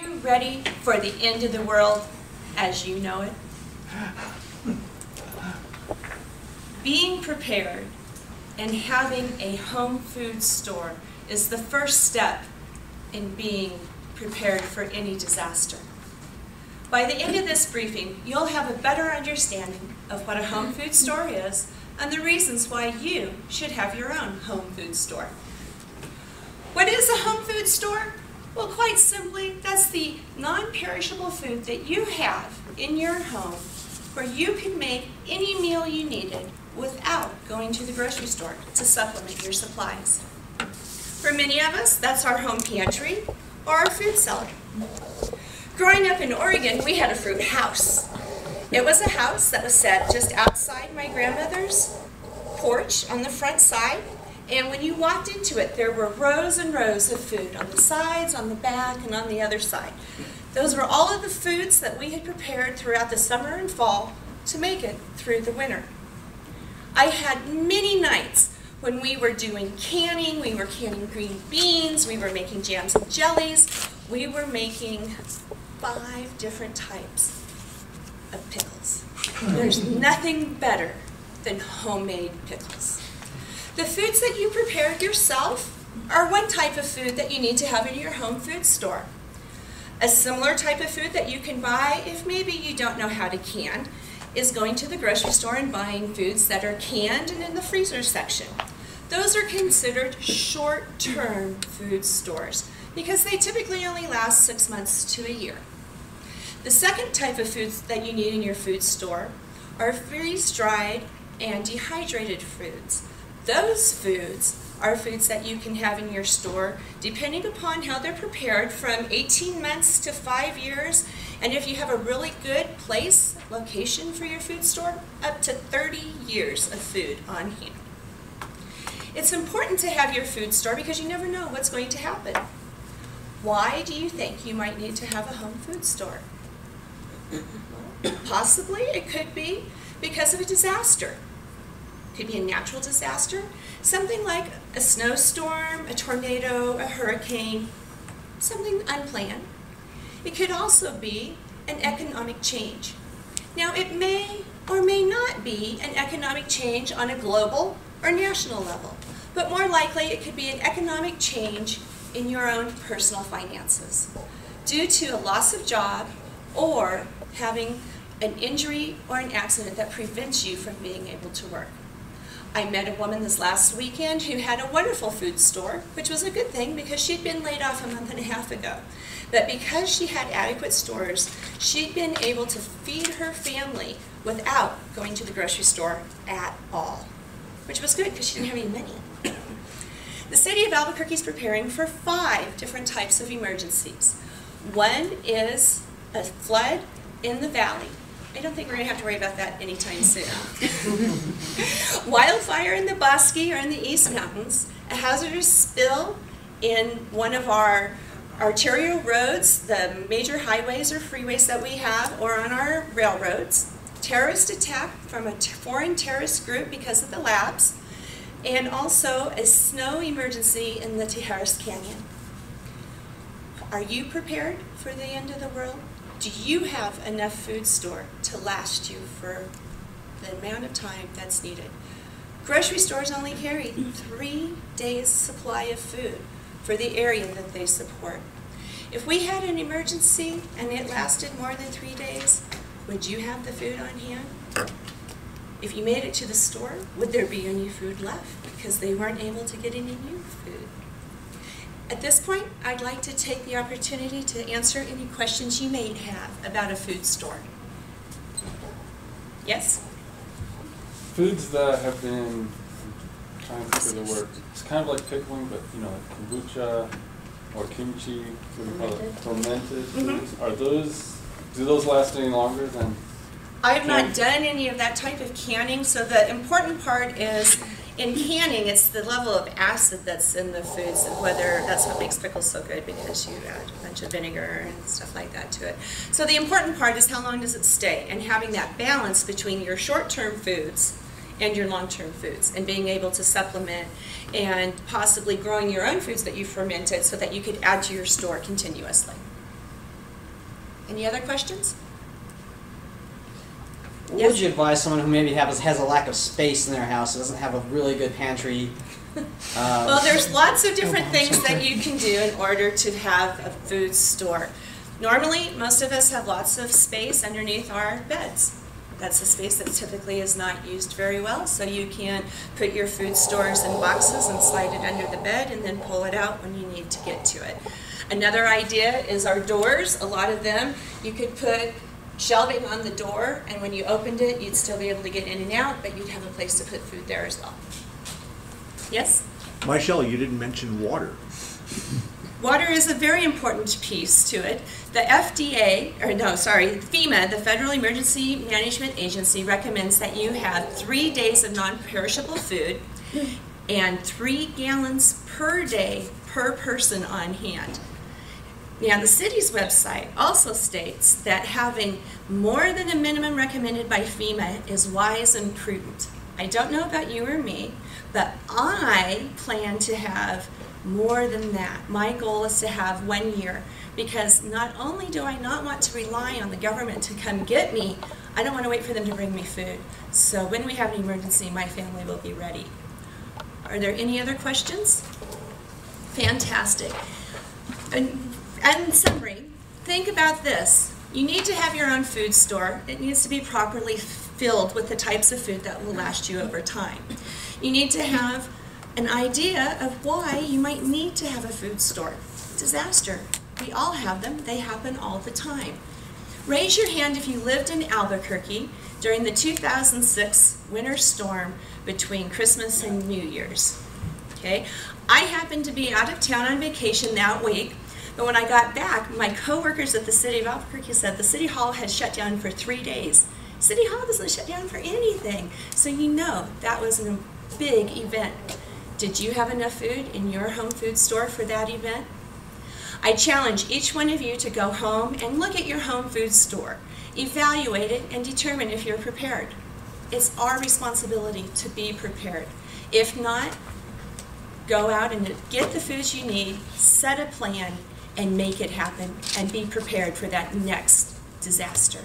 you ready for the end of the world as you know it? Being prepared and having a home food store is the first step in being prepared for any disaster. By the end of this briefing, you'll have a better understanding of what a home food store is and the reasons why you should have your own home food store. What is a home food store? Well, quite simply, that's the non-perishable food that you have in your home where you can make any meal you needed without going to the grocery store to supplement your supplies. For many of us, that's our home pantry or our food cellar. Growing up in Oregon, we had a fruit house. It was a house that was set just outside my grandmother's porch on the front side, and when you walked into it, there were rows and rows of food on the sides, on the back, and on the other side. Those were all of the foods that we had prepared throughout the summer and fall to make it through the winter. I had many nights when we were doing canning, we were canning green beans, we were making jams and jellies, we were making 5 different types of pickles. There's nothing better than homemade pickles. The foods that you prepared yourself are one type of food that you need to have in your home food store. A similar type of food that you can buy if maybe you don't know how to can is going to the grocery store and buying foods that are canned and in the freezer section. Those are considered short-term food stores because they typically only last 6 months to a year. The second type of foods that you need in your food store are freeze-dried and dehydrated foods. Those foods are foods that you can have in your store depending upon how they're prepared from 18 months to 5 years, and if you have a really good place, location for your food store, up to 30 years of food on hand. It's important to have your food store because you never know what's going to happen. Why do you think you might need to have a home food store? Possibly it could be because of a disaster. It could be a natural disaster, something like a snowstorm, a tornado, a hurricane, something unplanned. It could also be an economic change. Now, it may or may not be an economic change on a global or national level, but more likely it could be an economic change in your own personal finances due to a loss of job or having an injury or an accident that prevents you from being able to work. I met a woman this last weekend who had a wonderful food store, which was a good thing because she'd been laid off a month and a half ago. But because she had adequate stores, she'd been able to feed her family without going to the grocery store at all, which was good because she didn't have any money. The city of Albuquerque is preparing for 5 different types of emergencies. One is a flood in the valley. I don't think we're going to have to worry about that anytime soon. Wildfire in the Bosque or in the East Mountains, a hazardous spill in one of our arterial roads, the major highways or freeways that we have, or on our railroads, terrorist attack from a foreign terrorist group because of the labs, and also a snow emergency in the Tijeras Canyon. Are you prepared for the end of the world? Do you have enough food store to last you for the amount of time that's needed? Grocery stores only carry 3 days' supply of food for the area that they support. If we had an emergency and it lasted more than 3 days, would you have the food on hand? If you made it to the store, would there be any food left because they weren't able to get any new food? At this point, I'd like to take the opportunity to answer any questions you may have about a food store. Yes? Foods that have been, I'm trying to think of the word, it's kind of like pickling, but you know, like kombucha or kimchi, what do you call it, fermented foods. Do those last any longer than? I've not done any of that type of canning, so the important part is in canning, it's the level of acid that's in the foods, and whether that's what makes pickles so good because you add a bunch of vinegar and stuff like that to it. So the important part is how long does it stay, and having that balance between your short-term foods and your long-term foods, and being able to supplement and possibly growing your own foods that you fermented so that you could add to your store continuously. Any other questions? What would you advise someone who maybe has a lack of space in their house, who doesn't have a really good pantry? Well, there's lots of different things that you can do in order to have a food store. Normally, most of us have lots of space underneath our beds. That's a space that typically is not used very well, so you can put your food stores in boxes and slide it under the bed and then pull it out when you need to get to it. Another idea is our doors. A lot of them, you could put shelving on the door, and when you opened it, you'd still be able to get in and out, but you'd have a place to put food there as well. Yes? Mychelle, you didn't mention water. Water is a very important piece to it. The FEMA, the Federal Emergency Management Agency, recommends that you have 3 days of non-perishable food and 3 gallons per day per person on hand. Now, the city's website also states that having more than the minimum recommended by FEMA is wise and prudent. I don't know about you or me, but I plan to have more than that. My goal is to have 1 year, because not only do I not want to rely on the government to come get me, I don't want to wait for them to bring me food. So when we have an emergency, my family will be ready. Are there any other questions? Fantastic. In summary, think about this. You need to have your own food store. It needs to be properly filled with the types of food that will last you over time. You need to have an idea of why you might need to have a food store. Disaster. We all have them. They happen all the time. Raise your hand if you lived in Albuquerque during the 2006 winter storm between Christmas and New Year's. Okay? I happened to be out of town on vacation that week, but when I got back, my coworkers at the city of Albuquerque said the city hall had shut down for 3 days. City hall doesn't shut down for anything. So you know that was a big event. Did you have enough food in your home food store for that event? I challenge each one of you to go home and look at your home food store, evaluate it, and determine if you're prepared. It's our responsibility to be prepared. If not, go out and get the foods you need, set a plan, and make it happen, and be prepared for that next disaster.